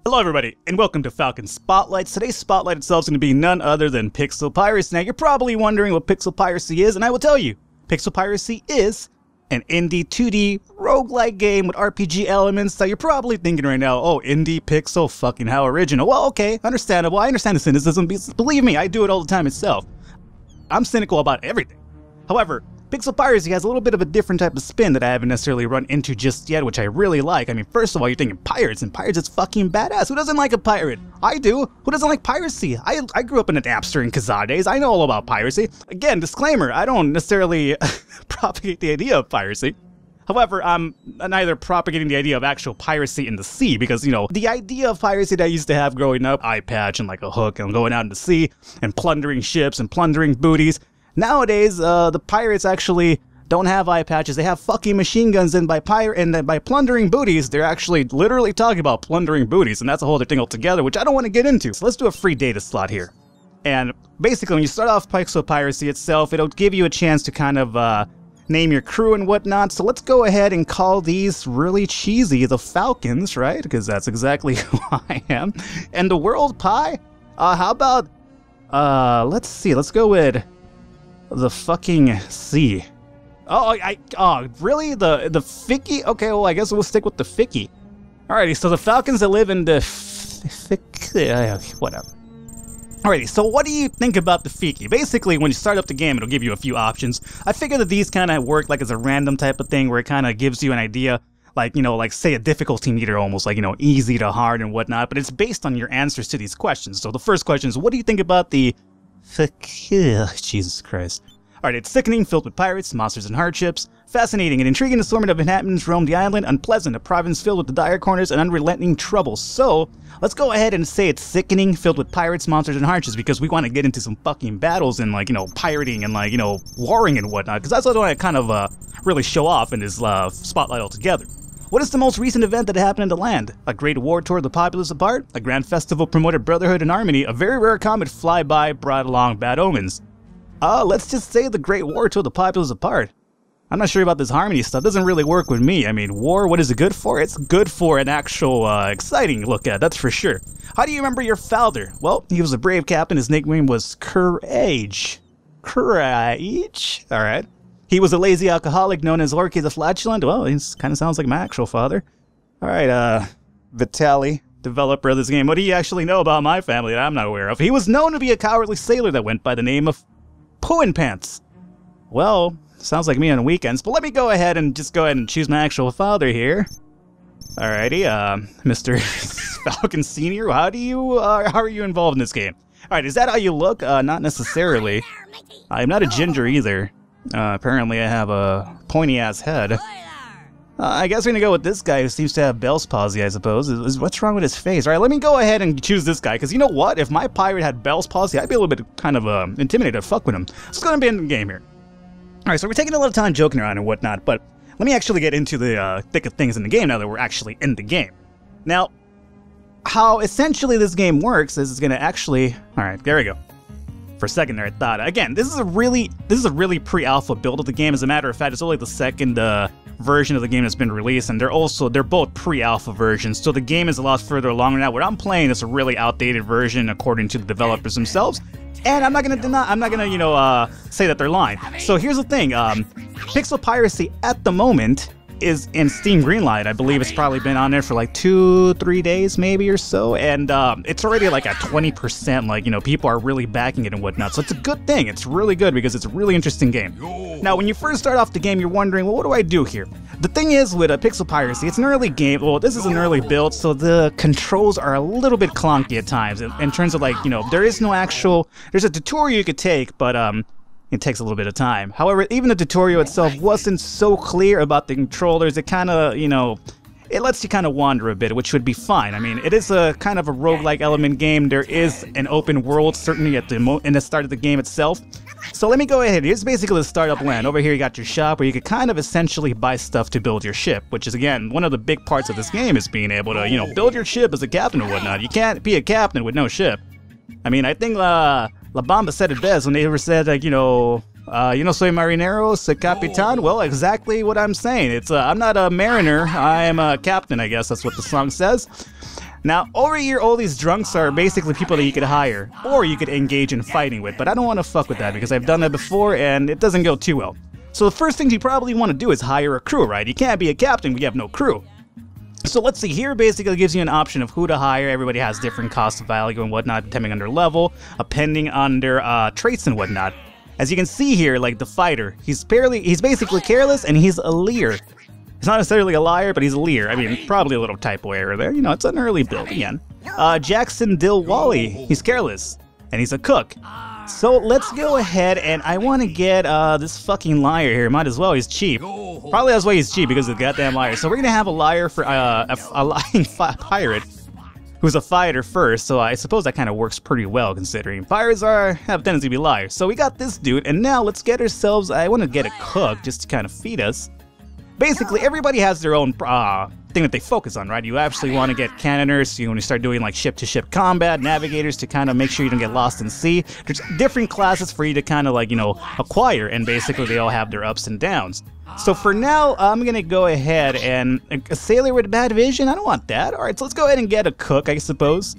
Hello everybody, and welcome to Falcon Spotlights. Today's spotlight itself is going to be none other than Pixel Piracy. Now you're probably wondering what Pixel Piracy is, and I will tell you. Pixel Piracy is an indie 2D roguelike game with RPG elements. So you're probably thinking right now, oh, indie pixel, fucking how original. Well, okay, understandable. I understand the cynicism, because believe me, I do it all the time myself. I'm cynical about everything. However, Pixel Piracy has a little bit of a different type of spin that I haven't necessarily run into just yet, which I really like. I mean, first of all, you're thinking pirates, and pirates is fucking badass. Who doesn't like a pirate? I do. Who doesn't like piracy? I grew up in the Napster and Kazaa days. I know all about piracy. Again, disclaimer, I don't necessarily propagate the idea of piracy. However, I'm neither propagating the idea of actual piracy in the sea, because, you know, the idea of piracy that I used to have growing up, eye patch and like a hook and going out in the sea and plundering ships and plundering booties. Nowadays, the pirates actually don't have eye patches. They have fucking machine guns, and by plundering booties, they're actually literally talking about plundering booties, and that's a whole other thing altogether, which I don't want to get into. So let's do a free data slot here. And basically, when you start off Pixel Piracy itself, it'll give you a chance to kind of name your crew and whatnot. So let's go ahead and call these really cheesy the Falcons, right? Because that's exactly who I am. And the World Pie? How about, let's see, let's go with the fucking sea. Oh, really? The Ficky? Okay, well, I guess we'll stick with the Ficky. Alrighty, so the Falcons that live in the whatever. Alrighty, so what do you think about the Ficky? Basically, when you start up the game, it'll give you a few options. I figure that these kind of work like as a random type of thing, where it kind of gives you an idea, like, you know, like say a difficulty meter almost, like, you know, easy to hard and whatnot, but it's based on your answers to these questions. So the first question is, what do you think about the Jesus Christ. Alright, it's sickening, filled with pirates, monsters, and hardships. Fascinating and intriguing assortment of inhabitants roam the island. Unpleasant, a province filled with the dire corners and unrelenting trouble. So, let's go ahead and say it's sickening, filled with pirates, monsters, and hardships, because we want to get into some fucking battles and, like, you know, pirating and, like, you know, warring and whatnot, because that's what I want to kind of really show off in this spotlight altogether. What is the most recent event that happened in the land? A great war tore the populace apart? A grand festival promoted brotherhood and harmony? A very rare comet flyby brought along bad omens? Let's just say the great war tore the populace apart. I'm not sure about this harmony stuff. Doesn't really work with me. I mean, war, what is it good for? It's good for an actual, exciting look at, that's for sure. How do you remember your father? Well, he was a brave captain. His nickname was Courage. Courage? Alright. He was a lazy alcoholic known as Orky the Flatulent. Well, he kind of sounds like my actual father. Alright, Vitali, developer of this game. What do you actually know about my family that I'm not aware of? He was known to be a cowardly sailor that went by the name of Pooin' Pants. Well, sounds like me on weekends, but let me go ahead and choose my actual father here. Alrighty, Mr. Falcon Senior, how are you involved in this game? Alright, is that how you look? Not necessarily. I'm not a ginger either. Apparently I have a pointy-ass head. I guess we're gonna go with this guy who seems to have Bell's palsy, I suppose. What's wrong with his face? Alright, let me go ahead and choose this guy, because you know what? If my pirate had Bell's palsy, I'd be a little bit kind of intimidated to fuck with him. It's gonna be in the game here. Alright, so we're taking a lot of time joking around and whatnot, but let me actually get into the thick of things in the game now that we're actually in the game. Now, how essentially this game works is it's gonna actually... Alright, there we go. For a second there, I thought, again, this is a really pre-alpha build of the game. As a matter of fact, it's only the second version of the game that's been released, and they're both pre-alpha versions, so the game is a lot further along now. What I'm playing is a really outdated version according to the developers themselves, and I'm not gonna you know, say that they're lying. So here's the thing, Pixel Piracy at the moment is in Steam Greenlight. I believe it's probably been on there for like 2-3 days maybe or so, and it's already like at 20%, like, you know, people are really backing it and whatnot, so it's a good thing. It's really good because it's a really interesting game. Now, when you first start off the game, you're wondering, well, what do I do here? The thing is, with Pixel Piracy, it's an early game. Well, this is an early build, so the controls are a little bit clunky at times in terms of, like, you know, there's a tutorial you could take, but it takes a little bit of time. However, even the tutorial itself wasn't so clear about the controllers. It kind of, you know, it lets you kind of wander a bit, which would be fine. I mean, it is a kind of a roguelike element game. There is an open world, certainly in the start of the game itself. So let me go ahead. Here's basically the startup land. Over here you got your shop where you could kind of essentially buy stuff to build your ship, which is, again, one of the big parts of this game is being able to, you know, build your ship as a captain or whatnot. You can't be a captain with no ship. I mean, I think La Bamba said it best when they ever said, like, you know, soy marinero, soy capitan. Well, exactly what I'm saying. It's, I'm not a mariner, I am a captain, I guess that's what the song says. Now, over here, all these drunks are basically people that you could hire, or you could engage in fighting with, but I don't want to fuck with that because I've done that before and it doesn't go too well. So the first thing you probably want to do is hire a crew, right? You can't be a captain when you have no crew. So let's see, here basically gives you an option of who to hire. Everybody has different cost of value and whatnot, depending on their level, depending on their traits and whatnot. As you can see here, like the fighter, he's basically careless and he's a leer. He's not necessarily a liar, but he's a leer. I mean, probably a little typo error there. You know, it's an early build again. Jackson Dilwally, he's careless and he's a cook. So let's go ahead and I want to get this fucking liar here. Might as well, he's cheap. Probably that's why he's cheap, because of the goddamn liar. So we're going to have a liar for a lying pirate who's a fighter first. So I suppose that kind of works pretty well considering pirates have a tendency to be liars. So we got this dude, and now let's get ourselves, I want to get a cook just to kind of feed us. Basically, everybody has their own thing that they focus on, right? You actually want to get cannoners, you want to start doing like ship-to-ship combat, navigators to kind of make sure you don't get lost in sea. There's different classes for you to kind of like, you know, acquire, and basically they all have their ups and downs. So for now, I'm going to go ahead and a sailor with bad vision, I don't want that. Alright, so let's go ahead and get a cook, I suppose.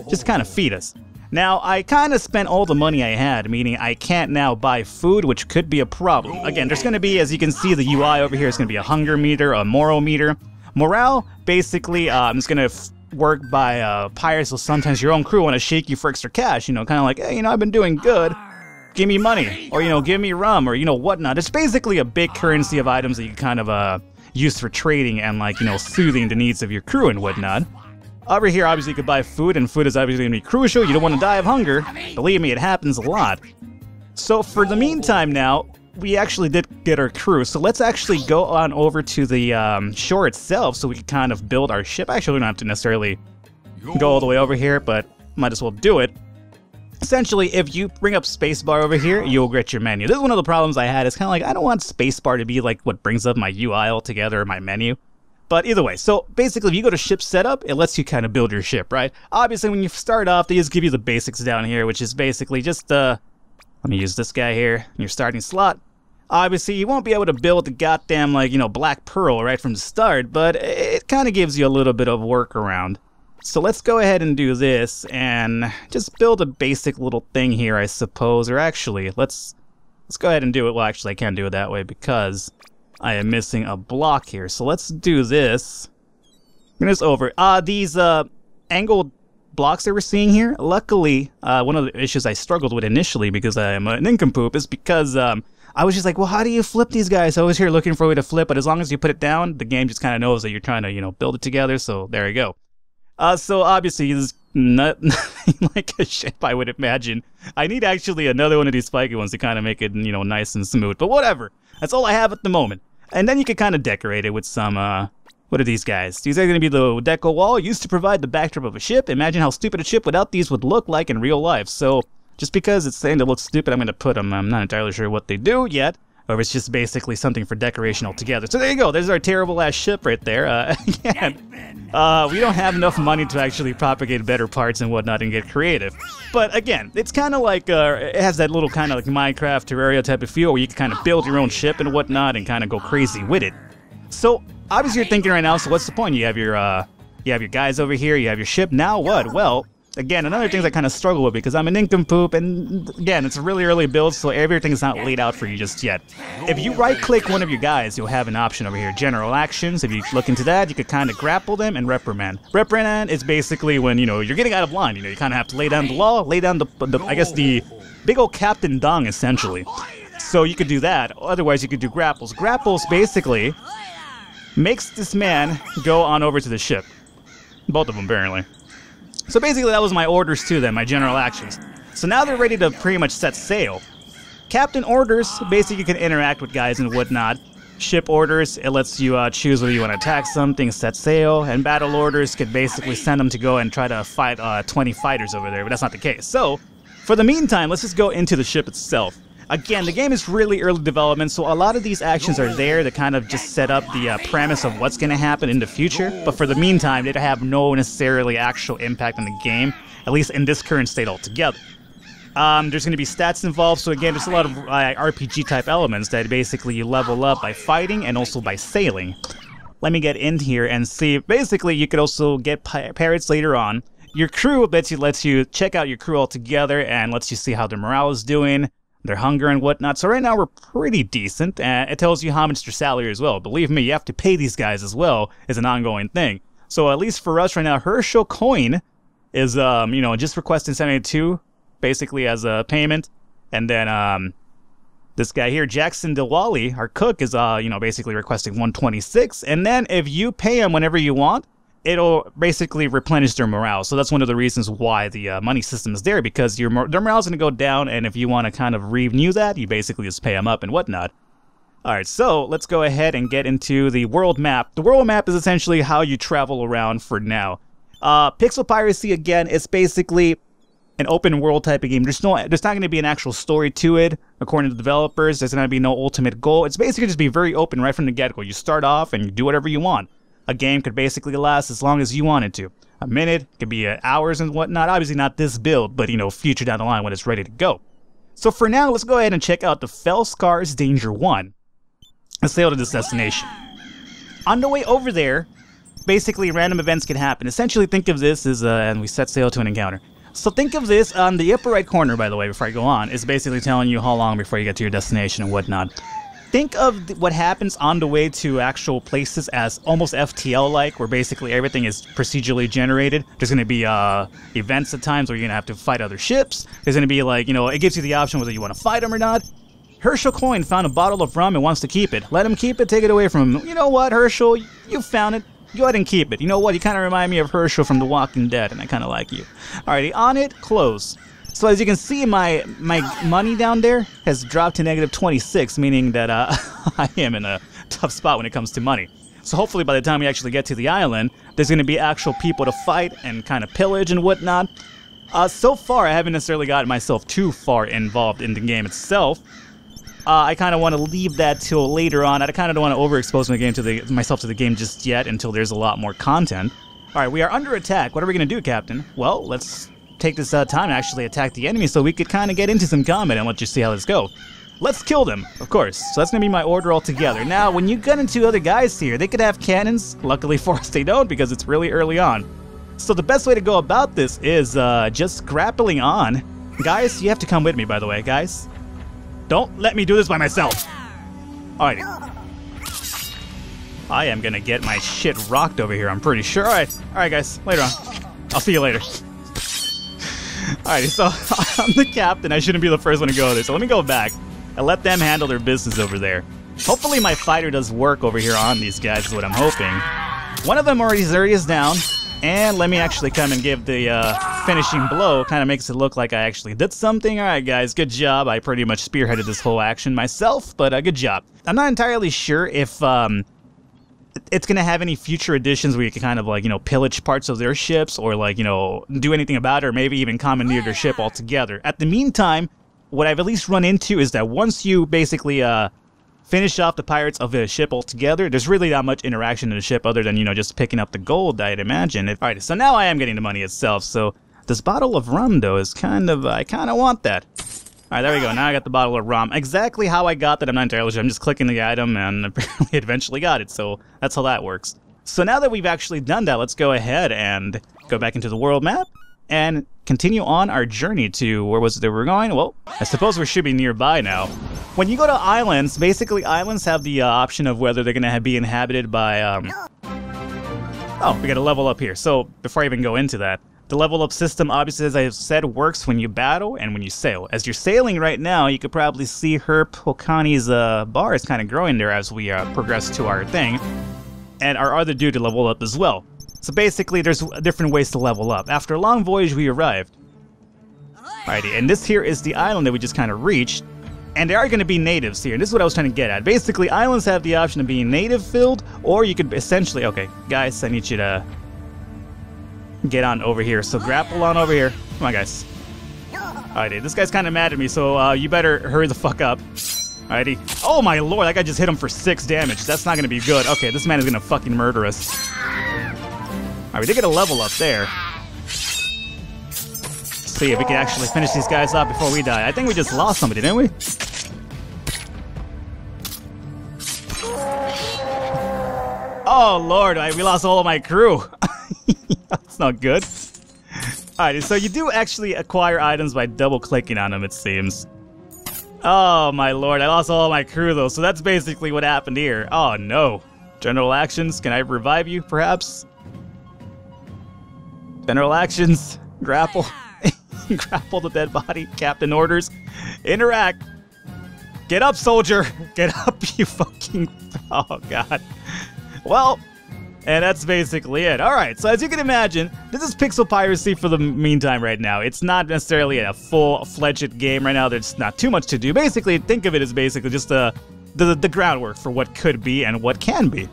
Just kind of feed us. Now, I kind of spent all the money I had, meaning I can't now buy food, which could be a problem. Again, there's going to be, as you can see, the UI over here is going to be a hunger meter, a moral meter. Morale, basically, is going to work by pirates, so sometimes your own crew want to shake you for extra cash, you know, kind of like, hey, you know, I've been doing good, give me money, or, you know, give me rum, or, you know, whatnot. It's basically a big currency of items that you kind of use for trading and, like, you know, soothing the needs of your crew and whatnot. Over here, obviously, you could buy food, and food is obviously going to be crucial. You don't want to die of hunger. Believe me, it happens a lot. So for the meantime now, we actually did get our crew, so let's actually go on over to the shore itself so we can kind of build our ship. Actually, we don't have to necessarily go all the way over here, but might as well do it. Essentially, if you bring up spacebar over here, you'll get your menu. This is one of the problems I had. It's kind of like, I don't want spacebar to be like what brings up my UI altogether, or my menu. But either way, so basically if you go to ship setup, it lets you kind of build your ship, right? Obviously when you start off, they just give you the basics down here, which is basically just, let me use this guy here, in your starting slot. Obviously you won't be able to build the goddamn, like, you know, Black Pearl right from the start, but it kind of gives you a little bit of workaround. So let's go ahead and do this, and just build a basic little thing here, I suppose, or actually, let's go ahead and do it. Well, actually I can't do it that way because I am missing a block here, so let's do this. Bring this over. These angled blocks that we're seeing here, luckily, one of the issues I struggled with initially because I'm a nincompoop is because I was just like, well, how do you flip these guys? I was here looking for a way to flip, but as long as you put it down, the game just kind of knows that you're trying to, you know, build it together, so there you go. So obviously, this is nothing like a ship, I would imagine. I need actually another one of these spiky ones to kind of make it, you know, nice and smooth, but whatever. That's all I have at the moment. And then you can kind of decorate it with some, what are these guys? These are going to be the deco wall used to provide the backdrop of a ship. Imagine how stupid a ship without these would look like in real life. So, just because it's saying to look stupid, I'm going to put them. I'm not entirely sure what they do yet. Or it's just basically something for decoration altogether. So there you go. There's our terrible-ass ship right there. Again, we don't have enough money to actually propagate better parts and whatnot and get creative. But again, it's kind of like, it has that little kind of like Minecraft, Terraria type of feel where you can kind of build your own ship and whatnot and kind of go crazy with it. So obviously you're thinking right now, so what's the point? You have your guys over here, you have your ship. Now what? Well, again, another thing I kind of struggle with because I'm a nincompoop, and again, it's a really early build, so everything's not laid out for you just yet. If you right-click one of your guys, you'll have an option over here, General Actions. If you look into that, you could kind of grapple them and reprimand. Reprimand is basically when, you know, you're getting out of line. You know, you kind of have to lay down the law, lay down I guess, the big old Captain Dong, essentially. So you could do that. Otherwise, you could do grapples. Grapples, basically, makes this man go on over to the ship. Both of them, apparently. So basically that was my orders to them, my general actions. So now they're ready to pretty much set sail. Captain orders, basically you can interact with guys and whatnot. Ship orders, it lets you choose whether you want to attack something, set sail. And battle orders could basically send them to go and try to fight 20 fighters over there, but that's not the case. So, for the meantime, let's just go into the ship itself. Again, the game is really early development, so a lot of these actions are there to kind of just set up the premise of what's going to happen in the future. But for the meantime, they have no necessarily actual impact on the game, at least in this current state altogether. There's going to be stats involved, so again, there's a lot of RPG-type elements that basically you level up by fighting and also by sailing. let me get in here and see. Basically, you could also get pirates later on. Your crew lets you check out your crew all together and lets you see how their morale is doing, their hunger and whatnot. So right now we're pretty decent, and it tells you how much their salary as well. Believe me, you have to pay these guys as well. It's an ongoing thing. So at least for us right now, Herschel Coin is, you know, just requesting 72 basically as a payment, and then this guy here, Jackson Diwali, our cook, is you know, basically requesting 126, and then if you pay him whenever you want, it'll basically replenish their morale. So that's one of the reasons why the money system is there, because their morale's going to go down, and if you want to kind of renew that, you basically just pay them up and whatnot. Alright, so let's go ahead and get into the world map. The world map is essentially how you travel around for now. Pixel Piracy, again, is basically an open world type of game. There's not going to be an actual story to it, according to the developers. There's going to be no ultimate goal. It's basically just be very open right from the get-go. You start off and you do whatever you want. A game could basically last as long as you want it to. A minute, it could be hours and whatnot. Obviously not this build, but, you know, future down the line when it's ready to go. So for now, let's go ahead and check out the Fell Scars Danger 1. Let's sail to this destination. On the way over there, basically random events can happen. Essentially think of this as, and we set sail to an encounter. So think of this on the upper right corner, by the way, before I go on, is basically telling you how long before you get to your destination and whatnot. Think of what happens on the way to actual places as almost FTL-like, where basically everything is procedurally generated. There's going to be events at times where you're going to have to fight other ships. There's going to be, like, you know, it gives you the option whether you want to fight them or not. Herschel Coin found a bottle of rum and wants to keep it. Let him keep it, take it away from him. You know what, Herschel? You found it. Go ahead and keep it. You know what? You kind of remind me of Herschel from The Walking Dead, and I kind of like you. Alrighty, on it, close. So as you can see, my money down there has dropped to -26, meaning that I am in a tough spot when it comes to money. So hopefully by the time we actually get to the island, there's going to be actual people to fight and kind of pillage and whatnot. So far, I haven't necessarily gotten myself too far involved in the game itself. I kind of want to leave that till later on. I kind of don't want to overexpose myself to the game just yet until there's a lot more content. Alright, we are under attack. What are we going to do, Captain? Well, let's take this time to actually attack the enemy so we could kind of get into some combat and let you see how this goes. Let's kill them, of course. So that's going to be my order altogether. Now, when you get into other guys here, they could have cannons. Luckily for us, they don't, because it's really early on. So the best way to go about this is just grappling on. Guys, you have to come with me, by the way, guys. Don't let me do this by myself. Alright. I am gonna get my shit rocked over here, I'm pretty sure. Alright, guys, later on. I'll see you later. Alright, so I'm the captain. I shouldn't be the first one to go there, so let me go back and let them handle their business over there. Hopefully my fighter does work over here on these guys is what I'm hoping. One of them already is down. And let me actually come and give the finishing blow. Kind of makes it look like I actually did something. Alright guys, good job. I pretty much spearheaded this whole action myself, but good job. I'm not entirely sure if it's going to have any future editions where you can kind of, like, you know, pillage parts of their ships or, like, you know, do anything about it, or maybe even commandeer their ship altogether. At the meantime, what I've at least run into is that once you basically finish off the pirates of the ship altogether, there's really not much interaction in the ship other than, you know, just picking up the gold, I'd imagine. Alright, so now I am getting the money itself, so this bottle of rum, though, is kind of, I kind of want that. Alright, there we go, now I got the bottle of rum. Exactly how I got that, I'm not entirely sure. I'm just clicking the item, and apparently eventually got it, so that's how that works. So now that we've actually done that, let's go ahead and go back into the world map, and continue on our journey to, where was it that we're going? Well, I suppose we should be nearby now. When you go to islands, basically islands have the option of whether they're going to be inhabited by, oh, we got to level up here. So, before I even go into that, the level up system, obviously, as I've said, works when you battle and when you sail. As you're sailing right now, you could probably see Herp Hokani's bar is kind of growing there as we progress to our thing. And our other dude to level up as well. So basically, there's different ways to level up. After a long voyage, we arrived. Alrighty, and this here is the island that we just kind of reached. And there are going to be natives here, and this is what I was trying to get at. Basically, islands have the option of being native-filled, or you could essentially... Okay, guys, I need you to get on over here. So grapple on over here. Come on, guys. Alrighty, this guy's kind of mad at me, so you better hurry the fuck up. Alrighty. Oh my lord, that guy just hit him for 6 damage. That's not going to be good. Okay, this man is going to fucking murder us. Alright, we did get a level up there. See if we can actually finish these guys up before we die. I think we just lost somebody, didn't we? Oh, Lord, we lost all of my crew. That's not good. Alright, so you do actually acquire items by double-clicking on them, it seems. Oh, my Lord, I lost all of my crew, though, so that's basically what happened here. Oh, no. General actions, can I revive you, perhaps? General actions, grapple. Grapple the dead body, captain orders. Interact. Get up, soldier. Get up, you fucking... Oh, God. Well, and that's basically it. Alright, so as you can imagine, this is Pixel Piracy for the meantime right now. It's not necessarily a full-fledged game right now. There's not too much to do. Basically, think of it as basically just the groundwork for what could be and what can be.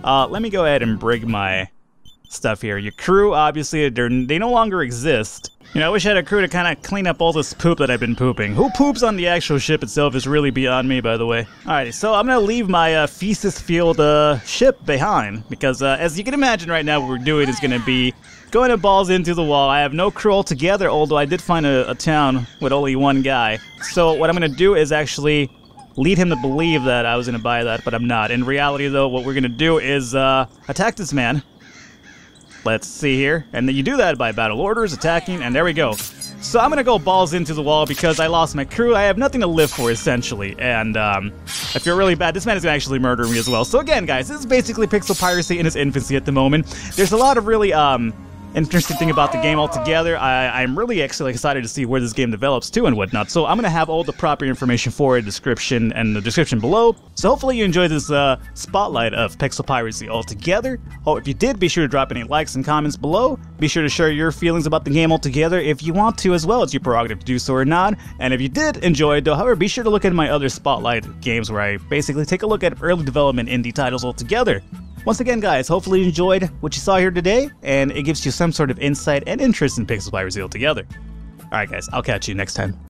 Let me go ahead and bring my stuff here. Your crew, obviously, they no longer exist. You know, I wish I had a crew to kind of clean up all this poop that I've been pooping. Who poops on the actual ship itself is really beyond me, by the way. Alright, so I'm gonna leave my feces-fueled ship behind, because as you can imagine right now, what we're doing is gonna be going to balls into the wall. I have no crew altogether, although I did find a town with only one guy. So what I'm gonna do is actually lead him to believe that I was gonna buy that, but I'm not. In reality, though, what we're gonna do is attack this man. Let's see here. And then you do that by battle orders, attacking, and there we go. So I'm gonna go balls into the wall because I lost my crew. I have nothing to live for, essentially. And I feel really bad. This man is gonna actually murder me as well. So again, guys, this is basically Pixel Piracy in its infancy at the moment. There's a lot of really interesting thing about the game altogether. I'm really actually excited to see where this game develops to and whatnot. So I'm going to have all the proper information for a description and the description below. So hopefully you enjoyed this spotlight of Pixel Piracy altogether. Oh, if you did, be sure to drop any likes and comments below. Be sure to share your feelings about the game altogether if you want to as well. It's your prerogative to do so or not. And if you did enjoy it though, however, be sure to look at my other spotlight games where I basically take a look at early development indie titles altogether. Once again, guys, hopefully you enjoyed what you saw here today, and it gives you some sort of insight and interest in Pixel Piracy altogether. Alright guys, I'll catch you next time.